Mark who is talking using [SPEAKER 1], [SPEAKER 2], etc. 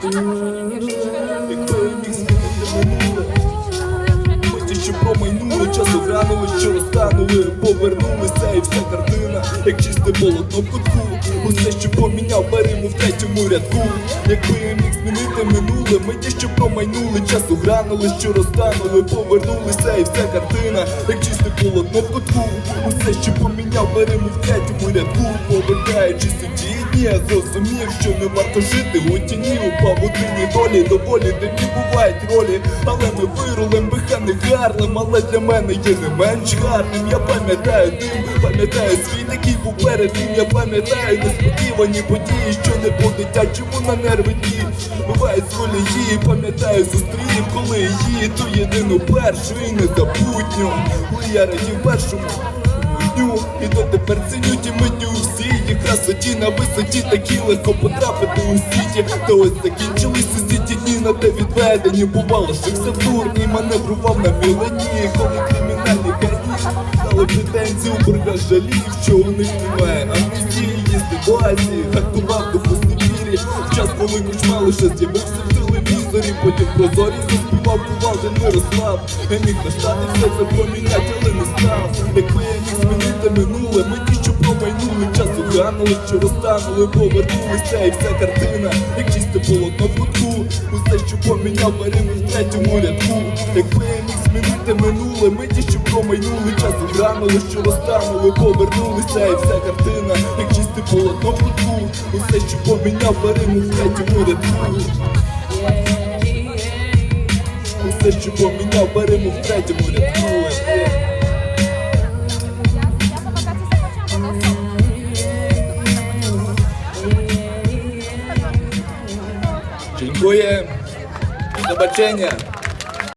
[SPEAKER 1] Що промайнули, часу глянули, що розтанули, повернулися і вся картина, як чисте полотно в кутку. Усе, що поміняв, беремо в третьому рядку. Якби я міг змінити минуле, миті, що промайнули, часу гранули, що розтанули, повернулися і вся картина, як чисте полотно в кутку. Усе, що поміняв, беремо в третьому рядку. Повертаючись у ті дні, я зрозумів, що не варто жити у тіні. У павутині долі, доволі дивні бувають ролі, але ми вирулем биханих Гарлем, але для мене є не менш гарним. Я пам'ятаю дим, пам'ятаю світ, який був перед тим. Я пам'ятаю несподівані події, що не по-дитячому на нерви ті бувають з колії. Пам'ятаю, зустрів, коли її ту єдину першу і незабутню. Коли я радів першому дню, і дотепер ціню ті миттю у всій їх красоті. На висоті такі легко потрапити у світі. Та ось закінчились усі ті дні, на те відведені. Бувало, що Сатурній маневрував на мілені, коли кримінальні гаї дали претензії у боргах жалів, що у них немає амнезії. Ситуації гартував до пустовір'я в час, коли Кучма лише з'явився в телевізорі. Потім прозорі заспівав Кувалдин Мирослав. Я міг наштати все це поміняти, але не став. Якби я міг змінити минуле, ми ті, що промайнули, часу глянули, що розтанули, повернулися і вся картина, як чисте полотно в кутку. Усе, що поміняв, беремо в третьому рядку. Якби я міг змінити минуле, ми ті, що промайнули, часу гранули, що розтанули, повернулися і вся картина, як чисте полотно в кутку. Усе, що поміняв, беремо в третьому рядку. Усе, що поміняв, беремо в третьому рядку. Dziękuję. Do zobaczenia.